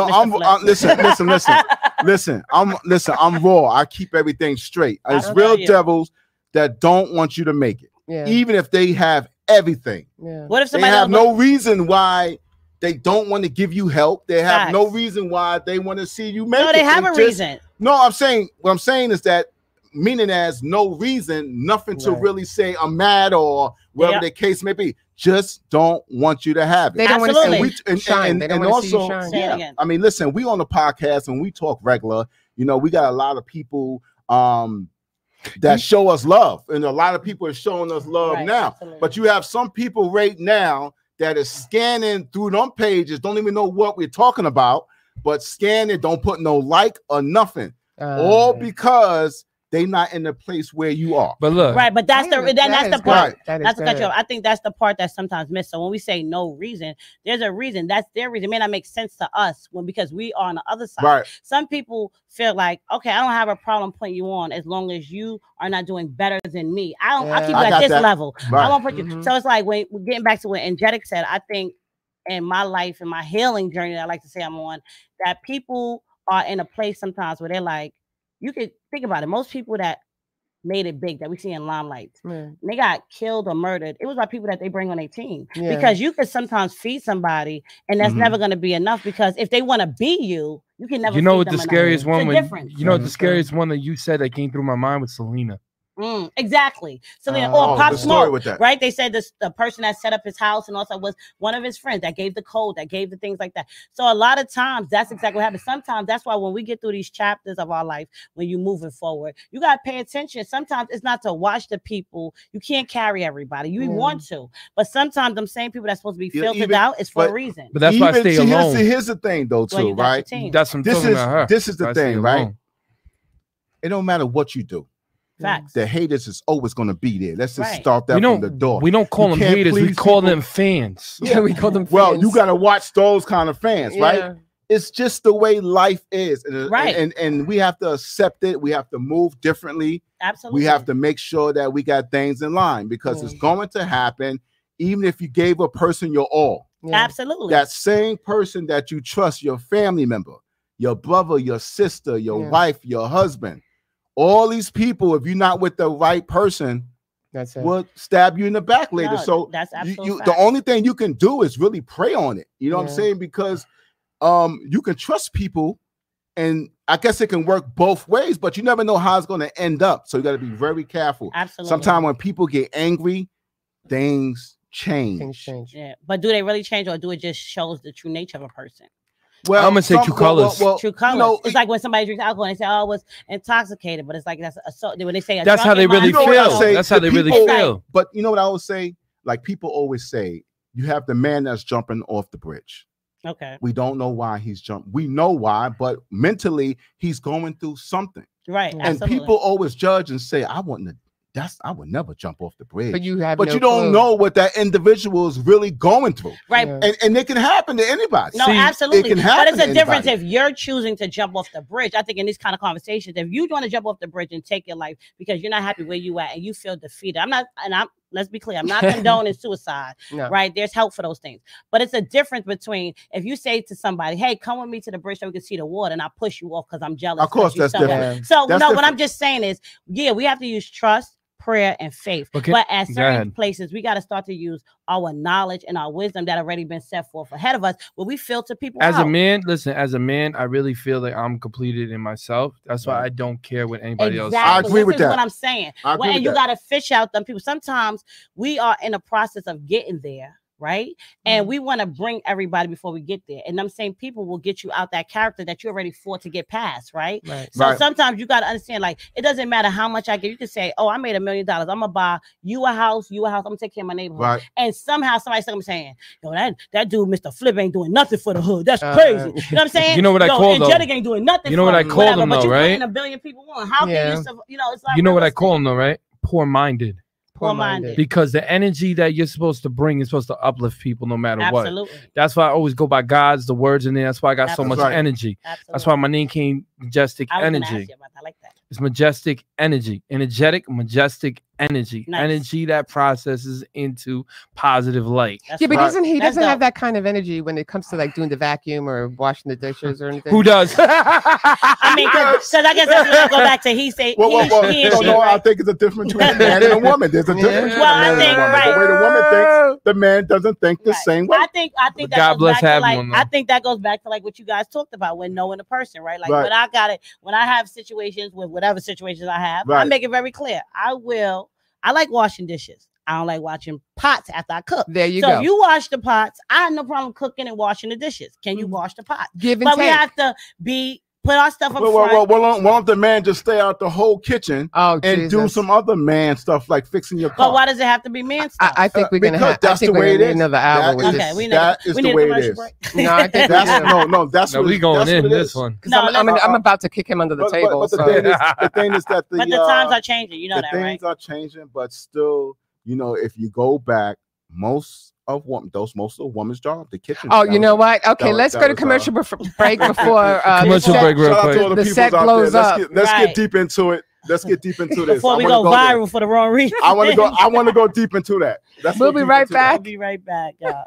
listen. I'm raw. I keep everything straight. It's real devils that don't want you to make it, even if they have everything. Yeah. What if they have no reason why they don't want to give you help? They have no reason why they want to see you make it. No, they have a reason. No, I'm saying what I'm saying is that meaning as no reason, nothing to really say I'm mad or whatever the case may be. Just don't want you to have it. They don't want to see you shine. And also, I mean, listen, we on the podcast and we talk regular. We got a lot of people that show us love, and a lot of people are showing us love now. Absolutely. But you have some people right now that is scanning through them pages, don't even know what we're talking about, but scanning, don't put no like or nothing, all because they not in the place where you are. But look, right, but that's the part. That's the cut you off. I think that's the part that's sometimes missed. So when we say no reason, there's a reason. That's their reason. It may not make sense to us because we are on the other side. Right. Some people feel like, okay, I don't have a problem putting you on as long as you are not doing better than me. I'll keep you at this level. Right. I won't put you. So it's like when we're getting back to what Angelic said, I think in my life and my healing journey that I like to say I'm on, that people are in a place sometimes where they're like, you could think about it. Most people that made it big that we see in limelight, they got killed or murdered. It was by people that they bring on their team because you could sometimes feed somebody, and that's never going to be enough. Because if they want to be you can never. You know what the scariest one? The scariest one that you said that came through my mind was Selena. Exactly. So then, or Pop Smoke, right? They said the person that set up his house and also was one of his friends that gave the code, that gave the things like that. So a lot of times, that's exactly what happens. Sometimes that's why when we get through these chapters of our life, when you're moving forward, you got to pay attention. Sometimes it's not to watch the people. You can't carry everybody. You want to, but sometimes them same people that's supposed to be filtered out is for a reason. But that's why I stay alone. Here's the thing, though, too, right? That's what I'm talking about her. This is the thing, right? It don't matter what you do. Facts. The haters is always going to be there. Let's just start that from the door. We don't call them haters. We call them fans. Yeah, we call them fans. Well, you got to watch those kind of fans, right? It's just the way life is. And we have to accept it. We have to move differently. Absolutely. We have to make sure that we got things in line because it's going to happen even if you gave a person your all. Absolutely. That same person that you trust, your family member, your brother, your sister, your wife, your husband, all these people, if you're not with the right person, will stab you in the back later. So that's the only thing you can do is really pray on it. You know what I'm saying? Because you can trust people, and I guess it can work both ways, but you never know how it's going to end up. So you got to be very careful. Absolutely. Sometimes when people get angry, things change. Yeah, but do they really change, or do it just shows the true nature of a person? Well, I'm gonna say true colors. True colors. You know, it's like when somebody drinks alcohol and they say, "Oh, I was intoxicated," but it's like that's when they say that's how they really feel. That's how they really feel. But you know what I always say? Like people always say, you have the man that's jumping off the bridge. Okay. We don't know why he's jumping. We know why, but mentally he's going through something. Right. And absolutely. people always judge and say, I would never jump off the bridge. But you have, you don't know what that individual is really going through, right? And it can happen to anybody. No, absolutely. It can happen. But it's a difference if you're choosing to jump off the bridge. I think in these kind of conversations, if you want to jump off the bridge and take your life because you're not happy where you at and you feel defeated, let's be clear, I'm not condoning suicide, right? There's help for those things. But it's a difference between if you say to somebody, hey, come with me to the bridge so we can see the water, and I push you off because I'm jealous. Of course, that's different. So, what I'm just saying is, we have to use trust, prayer, and faith. But at certain places, we got to start to use our knowledge and our wisdom that already been set forth ahead of us, where we filter people out. As a man, I really feel like I'm completed in myself. That's why I don't care what anybody else says. I agree with that. What I'm saying. And you got to fish out them people. Sometimes we are in the process of getting there, right? And we want to bring everybody before we get there. And them same people will get you out that character that you already fought to get past, right? So sometimes you got to understand, like, it doesn't matter how much I give. You can say, oh, I made $1 million. I'm going to buy you a house. I'm going to take care of my neighborhood. Right. And somehow somebody's saying, yo, that dude, Mr. Flip, ain't doing nothing for the hood. That's crazy. You know what I'm saying? You know what I call them? Angelic ain't doing nothing. You know what I call them, though, right? But you 1 billion people want. How can you, it's like, you know what I call them, though, right? Poor-minded. Poor-minded. Because the energy that you're supposed to bring is supposed to uplift people no matter what. That's why I always go by God's, the words in there. That's why I got so much energy. That's why my name came Majestic Energy. I like that. It's majestic energy, energetic, majestic energy, energy that processes into positive light. But doesn't he have that kind of energy when it comes to like doing the vacuum or washing the dishes or anything? Who does? I mean, because I guess that's when I go back to he say he and she. I think it's a difference between a man and a woman. There's a difference between a man and a woman. The way the woman thinks, the man doesn't think the same way. I think that goes back to like, I think that goes back to like what you guys talked about when knowing the person, right? Like when I have situations with whatever situations I have, I make it very clear. I like washing dishes. I don't like watching pots after I cook. There you go. So if you wash the pots, I have no problem cooking and washing the dishes. Can you wash the pots? Give and but take. We have to put our stuff up front. Why don't the man just stay out the whole kitchen and do some other man stuff like fixing your car? But why does it have to be man stuff? I think we're gonna have. That's the way it is. Another hour. That is the way it is. No, I think that's we going in this one. I'm about to kick him under the table. But the thing is that the times are changing. You know that, right? Things are changing, but still, if you go back, most of the woman's job, the kitchen. Oh, you know what? Okay, let's go to commercial break before commercial break real quick. The set blows up. Let's get deep into it. Let's get deep into this. Before we go viral for the wrong reason. I want to go deep into that. We'll be right back. We'll be right back, y'all.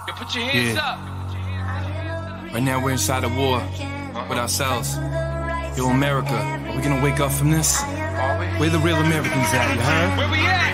Yo, put your hands up. Right now we're inside a war with ourselves. Yo, America, are we gonna wake up from this? Where the real Americans at, you heard? Where we at?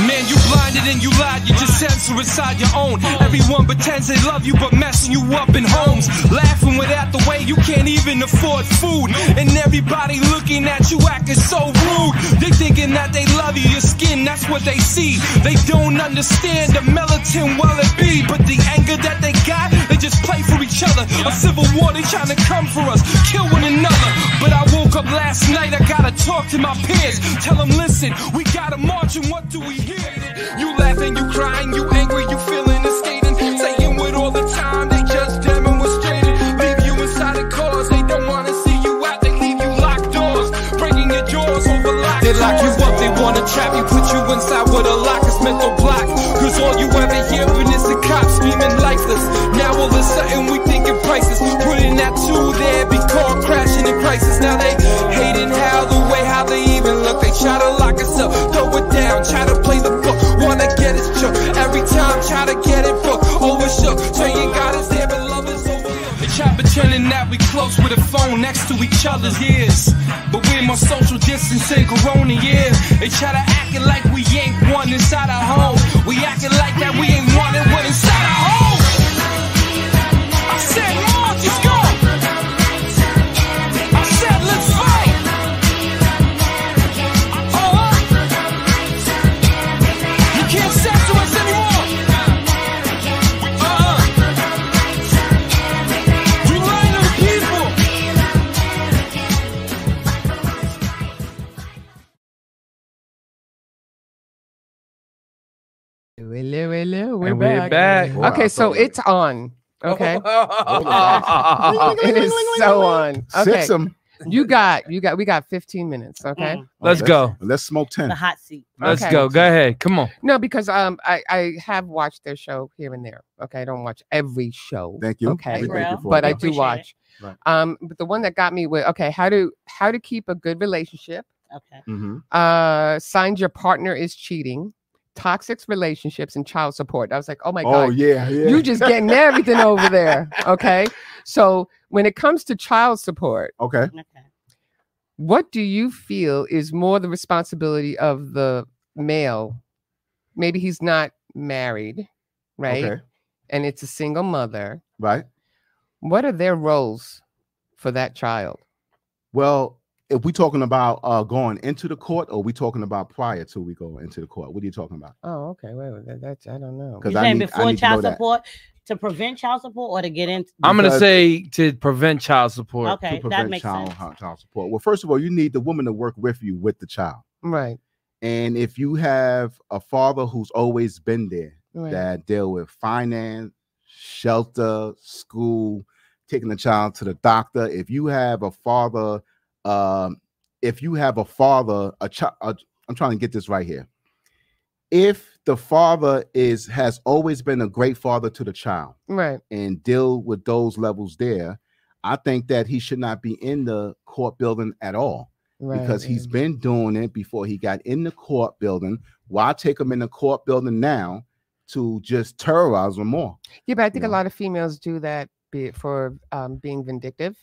Man, you blinded and you lied, you just censor inside your own. Everyone pretends they love you, but messing you up in homes. Laughing without the way you can't even afford food. And everybody looking at you acting so rude. They thinking that they love you, your skin, that's what they see. They don't understand the militant well it be. But the anger that they got, they just play for each other. A civil war, they trying to come for us, kill one another. But I woke up last night, I gotta talk to my peers. Tell them, listen, we gotta march and what do we hear? You laughing, you crying, you angry, you feeling and skating. Saying with all the time, they just demonstrated. Leave you inside the cars, they don't wanna see you out. They leave you locked doors, breaking your jaws over locked. They lock you up, they wanna trap you, put you inside with a lock, it's mental block. Cause all you ever hearing is the cops screaming lifeless. Now all of a sudden we thinking prices. Putting that two there, be caught crashing in crisis. Now they hating how the way how they even look. They try to lock us up, throw it down, try to play the book. Wanna get it shook, every time try to get it booked. Overshook, saying God is there but love is overlooked. They try pretending that we close with a phone next to each other's ears, but we're more social distancing corona years. They try to acting like we ain't one inside our home. We acting like that we ain't one and one inside our home. I said march, let's go. I said let's fight. You can't censor us anymore. You lying to the people. Hello, we're And back. we're back. Okay, so it's on. Okay. It is so on. Okay. We got 15 minutes. Okay. Let's go. Let's smoke 10. The hot seat. Let's Okay. go. Go ahead. Come on. No, because I have watched their show here and there. Okay, I don't watch every show. Thank you. Okay, We thank you for but it. I do watch. Right. But the one that got me with how to keep a good relationship. Okay. Signs your partner is cheating, toxic relationships, and child support. I was like, oh my Oh god, yeah. you just getting everything over there. Okay, so when it comes to child support, Okay. what do you feel is more the responsibility of the male? Maybe he's not married, right? Okay. And it's a single mother. Right. What are their roles for that child? Well, if we talking about going into the court, or we talking about prior to we go into the court, what are you talking about? Oh, okay. Wait, that's I don't know. You're saying before child support, to prevent child support, or to get into? I'm gonna say to prevent child support. Okay, that makes sense. Child support. Well, first of all, you need the woman to work with you with the child. Right. And if you have a father who's always been there, Right. that deal with finance, shelter, school, taking the child to the doctor. If you have a father, I'm trying to get this right here. If the father has always been a great father to the child, right, and deal with those levels there, I think that he should not be in the court building at all. Right, because he's been doing it before he got in the court building. Why take him in the court building now to just terrorize them more? Yeah, but I think a lot of females do that for being vindictive.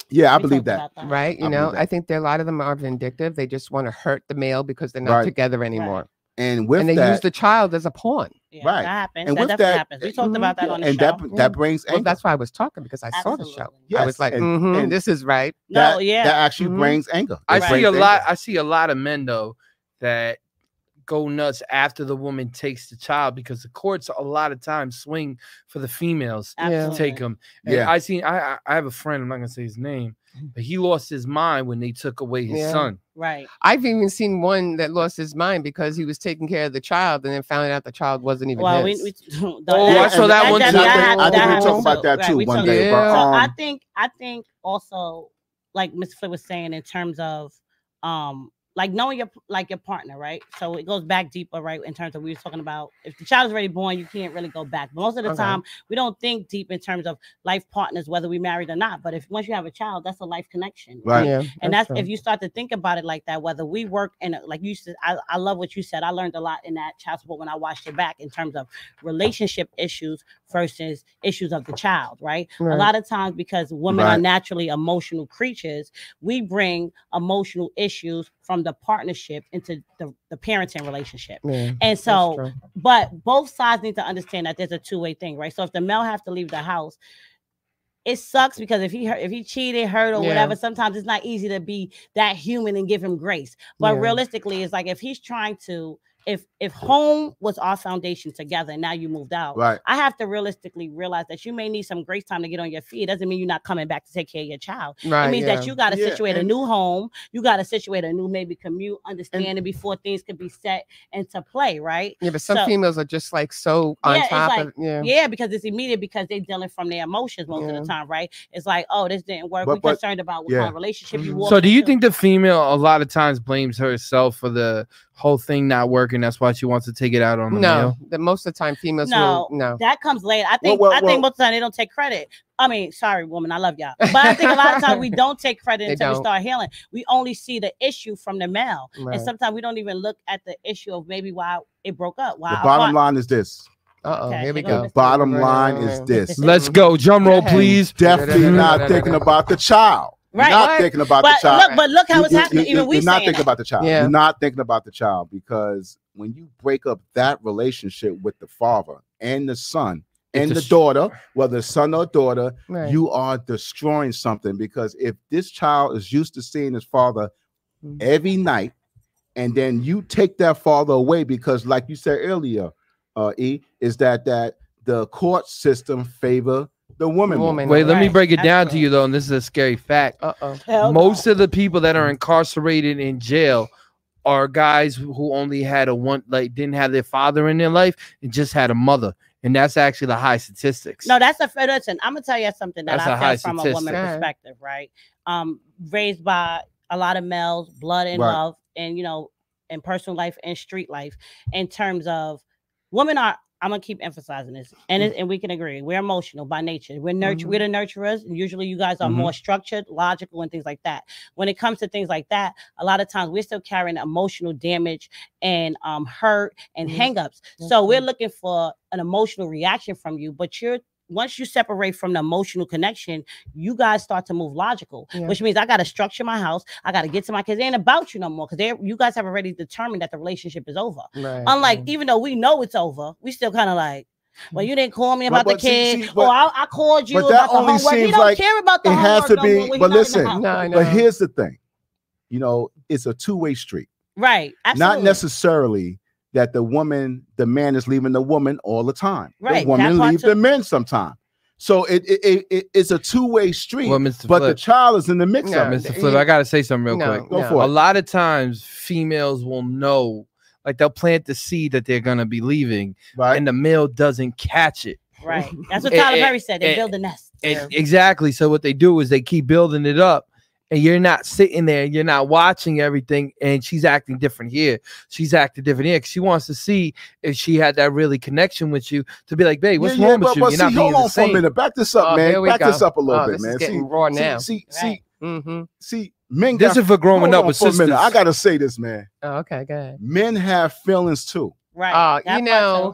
Yeah, I believe that. Right. You know, I think a lot of them are vindictive. They just want to hurt the male because they're not Right. together anymore. And with they that, use the child as a pawn. Yeah, right. that happens. And That with definitely that- happens. We talked about that on the and show. that brings Well, anger. that's why I was talking, because I saw the show. I was like, and this is right. that, that actually brings anger. I It see brings a anger. lot. I see a lot of men though that go nuts after the woman takes the child, because the courts a lot of times swing for the females to Absolutely. take them. And Yeah. I have a friend. I'm not gonna say his name, but he lost his mind when they took away his Yeah. son. Right. I've even seen one that lost his mind because he was taking care of the child and then found out the child wasn't even Well, his. I saw that one too. I think we talk about that too one day. But, So I think also, like Ms. Flip was saying, in terms of like knowing your partner, right? So it goes back deeper, right? In terms of we were talking about if the child is already born, you can't really go back. But most of the time, we don't think deep in terms of life partners, whether we married or not. But if once you have a child, that's a life connection, right? Yeah, and that's if you start to think about it like that. Whether we work in, like you said, I love what you said. I learned a lot in that child support when I watched it back in terms of relationship issues versus issues of the child, right? A lot of times because women are naturally emotional creatures, we bring emotional issues from the partnership into the parenting relationship. And so, but both sides need to understand that there's a two-way thing, right? So if the male have to leave the house, it sucks because if he cheated, hurt, or whatever, sometimes it's not easy to be that human and give him grace. But realistically, it's like if he's trying to, if home was our foundation together and now you moved out, I have to realistically realize that you may need some grace time to get on your feet. It doesn't mean you're not coming back to take care of your child. It means that you got to situate a new home. You got to situate a new maybe commute, understanding before things could be set into play, right? Yeah, but some females are just like so on top of because it's immediate because they're dealing from their emotions most of the time, right? It's like, oh, this didn't work. We're concerned about what kind of relationship you want. So do you think the female a lot of times blames herself for the whole thing not working? That's why she wants to take it out on the male? The most of the time females that comes later. I think most of the time they don't take credit. I mean, sorry, woman, I love y'all, but I think a lot of times we don't take credit until we start healing. We only see the issue from the male, and sometimes we don't even look at the issue of maybe why it broke up. The bottom line is this. Here we go. The bottom line is this. Let's go. Drum roll, please. Definitely not thinking about the child. Right. Not thinking about the child. Look how it's happening. Even we you're not thinking about the child. You're not thinking about the child because when you break up that relationship with the father and the son and the daughter, whether son or daughter, you are destroying something. Because if this child is used to seeing his father every night, and then you take that father away because, like you said earlier, is that the court system favor the woman. Wait, let me break it down to you though, and this is a scary fact. Most of the people that are incarcerated in jail are guys who only had didn't have their father in their life and just had a mother, and that's actually the high statistics. No, that's listen. I'm gonna tell you something that I felt from a woman perspective, right? Raised by a lot of males, blood and love, and in personal life and street life, in terms of women are. I'm gonna keep emphasizing this, and we can agree. We're emotional by nature. We're we're the nurturers, and usually you guys are more structured, logical, and things like that. When it comes to things like that, a lot of times we're still carrying emotional damage and hurt and hangups. So we're looking for an emotional reaction from you, but once you separate from the emotional connection, you guys start to move logical, which means I got to structure my house. I got to get to my kids. It ain't about you no more because you guys have already determined that the relationship is over. Unlike, even though we know it's over, we still kind of like, well, you didn't call me about the kid, or I called you about the homework. You don't care about the homework. It has to be, but listen, but here's the thing. It's a two-way street. Right. Absolutely. Not necessarily that the man is leaving the woman all the time. The woman leaves the men sometime. So it's a two-way street, but the child is in the mix of it. Mr. Flip, I got to say something real quick. Go for it. A lot of times females will know, like they'll plant the seed that they're going to be leaving, and the male doesn't catch it. Right. That's what Tyler Perry said. They build a nest. Exactly. So what they do is they keep building it up. And you're not sitting there, you're not watching everything, and she's acting different here. She's acting different here because she wants to see if she had that really connection with you to be like, babe, what's wrong with you? You're not being the same. For a minute. Back this up, man. Back this up a little bit, man. Getting raw now. See, men. This is for growing up with sisters. I gotta say this, man. Oh, okay, go ahead. Men have feelings too. Right.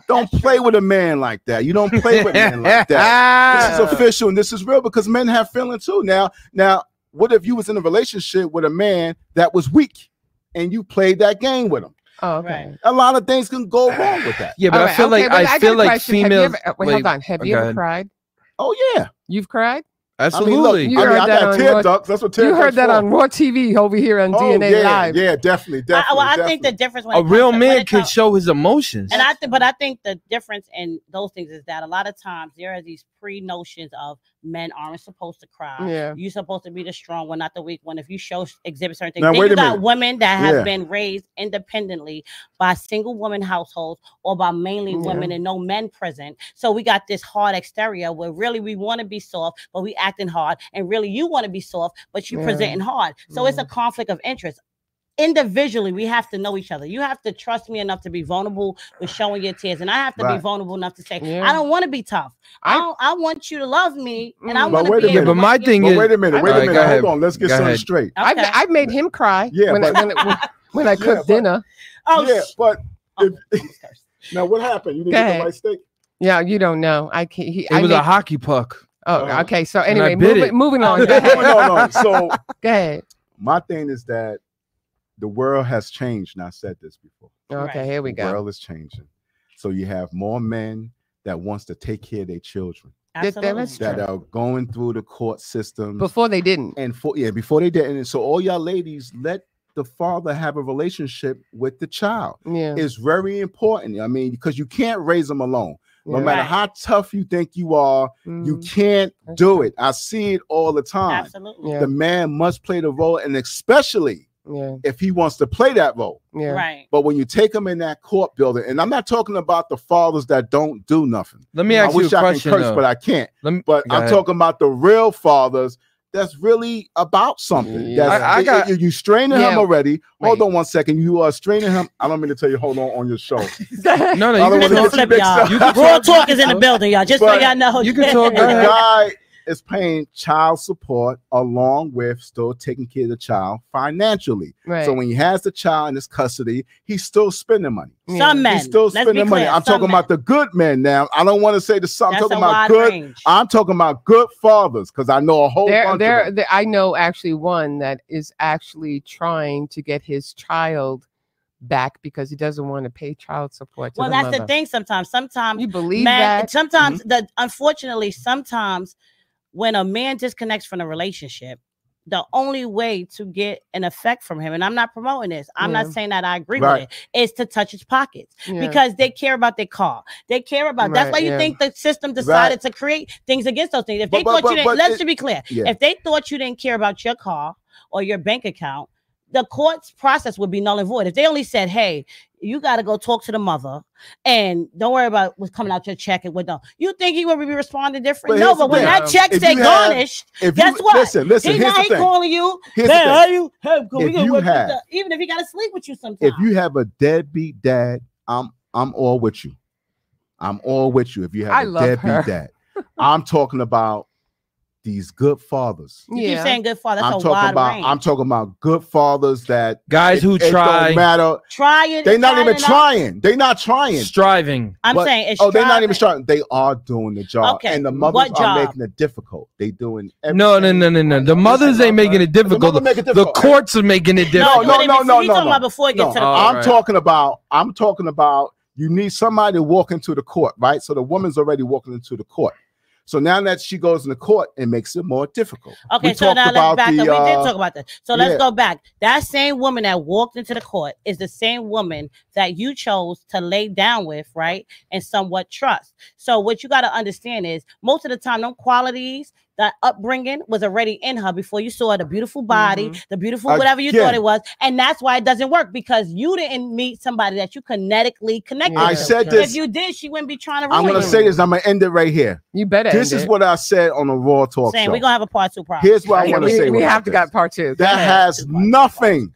Don't play with a man like that. You don't play with a man like that. This is official and this is real because men have feelings too. Now. What if you was in a relationship with a man that was weak and you played that game with him? Oh, okay. A lot of things can go wrong with that. Yeah, but I feel like females. Hold on. Have you ever cried? Oh yeah, you've cried. Absolutely. I got tear ducts. That's what tear ducts. You heard that on Raw TV over here on DNA Live. Yeah, definitely. I think the difference when a real man can show his emotions, and I think the difference in those things is that a lot of times there are these pre-notions of men aren't supposed to cry. Yeah. You're supposed to be the strong one, not the weak one. If you exhibit certain things, then you got women that have been raised independently by single woman households or by mainly women and no men present. So we got this hard exterior where really we want to be soft, but we acting hard, and really you want to be soft, but you presenting hard. So it's a conflict of interest. individually, we have to know each other. You have to trust me enough to be vulnerable with showing your tears, and I have to be vulnerable enough to say, I don't want to be tough. I want you to love me, and I want to be able but my thing is, wait a minute, hold on, let's get something straight. I've made him cry when I cook dinner. But now what happened? You didn't get the right steak? Yeah, you don't know. I can't. It was a hockey puck. Oh, okay. So anyway, moving on. So go ahead. My thing is that the world has changed, and I said this before. Okay, here we go. The world is changing. So you have more men that wants to take care of their children. That are going through the court system. Before they didn't. Before they didn't. And so all y'all ladies, let the father have a relationship with the child. Yeah. It's very important. I mean, because you can't raise them alone. No matter how tough you think you are, you can't do it. I see it all the time. Absolutely. The man must play the role, and especially if he wants to play that role. Right. But when you take him in that court building, and I'm not talking about the fathers that don't do nothing. Let me ask you a question. I can curse, but I can't. But I'm talking about the real fathers that's really about something. You straining him already. Hold on one second. You are straining him. I don't mean to tell you hold on your show. No, you can flip, y'all. Raw Talk is in the building, y'all. Just so y'all know. You can talk. The guy is paying child support along with still taking care of the child financially. Right. So when he has the child in his custody, he's still spending money. Some men. He's still spending money. I'm talking about the good men now. I don't want to say the some. I'm talking about good. Range. I'm talking about good fathers because I know a whole bunch of them. I know actually one that is actually trying to get his child back because he doesn't want to pay child support. Well, that's the thing. Sometimes you believe that. Sometimes unfortunately, sometimes when a man disconnects from a relationship, the only way to get an effect from him, and I'm not promoting this, I'm not saying that I agree with it, is to touch his pockets because they care about their car. They care about, that's why you think the system decided to create things against those things. If they thought you didn't, let's be clear, if they thought you didn't care about your car or your bank account, the court's process would be null and void. If they only said, hey, you got to go talk to the mother and don't worry about what's coming out your check and what don't. You think he would be responding different? No, but when that check say garnished, guess what? Listen, he ain't calling you. Even if he got to sleep with you sometimes. If you have a deadbeat dad, I'm all with you. I'm all with you. If you have a deadbeat dad, I'm talking about these good fathers. You keep saying good fathers. That's a wide range. I'm talking about good fathers that guys who try. Don't matter. Trying. They're not even trying. They're not trying. Striving. I'm saying it's they're not even striving. They are doing the job. Okay. And the mothers are making it difficult. They doing everything. No. The mothers ain't making it difficult. The courts are making it difficult. No. Talking about before it gets to the court. I'm talking about you need somebody to walk into the court, right? So the woman's already walking into the court. So now that she goes in the court, it makes it more difficult. Okay, so now let's back up. We did talk about that. So let's go back. That same woman that walked into the court is the same woman that you chose to lay down with, right? And somewhat trust. So what you got to understand is most of the time, them qualities, that upbringing was already in her before you saw the beautiful body, the beautiful whatever you thought it was. And that's why it doesn't work because you didn't meet somebody that you kinetically connected to. I said this. If you did, she wouldn't be trying to ruin I'm going to say this. I'm going to end it right here. You better. This is what I said on the Raw Talk show. We're going to have a part 2 problem. Here's what I want to say. We have to got part 2. That has nothing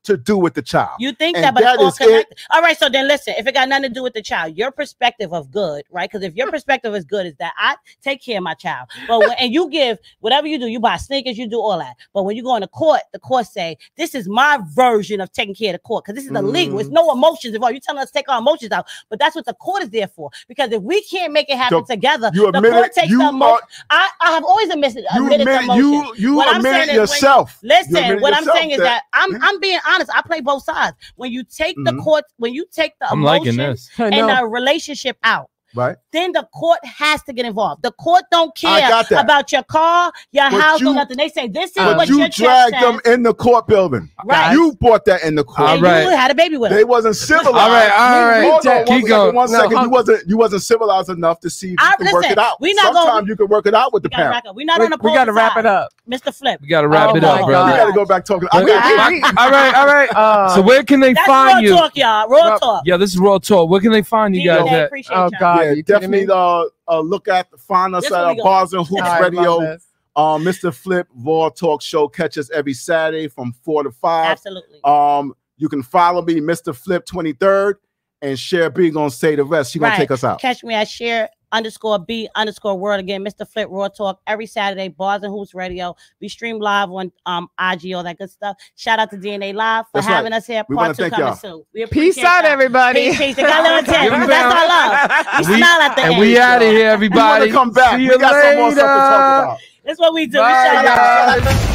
to do with the child. You think that, but it's all connected. All right, so then listen, if it got nothing to do with the child, your perspective of good, right? Because if your perspective is good, is that I take care of my child. But and you give whatever you do, you buy sneakers, you do all that. But when you go in the court say, this is my version of taking care of the court, because this is illegal. It's no emotions involved. You're telling us to take our emotions out. But that's what the court is there for. Because if we can't make it happen together, the court takes the emotion. I have always admitted the emotion. You admit it yourself. Listen, what I'm saying is that I'm being honest. I play both sides. When you take the court, when you take the emotion and the relationship out, right, then the court has to get involved. The court don't care about your car, your house, or nothing. They say this is what you your dragged them in the court building. Right. You brought that in the court. And you had a baby with them. They wasn't civilized. All right. Keep going. One second. You wasn't civilized enough to see if you can work it out. Sometimes you can work it out with the parent. We're not on the We got to wrap it up. Mr. Flip. We got to wrap it up, brother. We got to go back talking. All right. So where can they find you? Raw Talk, y'all. Raw Talk. Yeah, this is Raw Talk. Where can they find you guys at? Oh, God. Yeah, definitely find us at Bars and Hoops Radio Mr. Flip Raw Talk Show. Catch us every Saturday from 4 to 5. Absolutely. You can follow me, Mr. Flip 23rd, and Cher B gonna say the rest. She gonna take us out. Catch me at Cher_B_world. Again, Mr. Flip Raw Talk every Saturday. Bars and Hoops Radio. We stream live on IG, all that good stuff. Shout out to DNA Live for having us here. Part 2 coming soon. Peace out, everybody. Peace. Got a little tip. That's our love. We smile at the end. And we out of here, everybody. We come back. We got some more stuff to talk about. That's what we do. Bye, We shout out.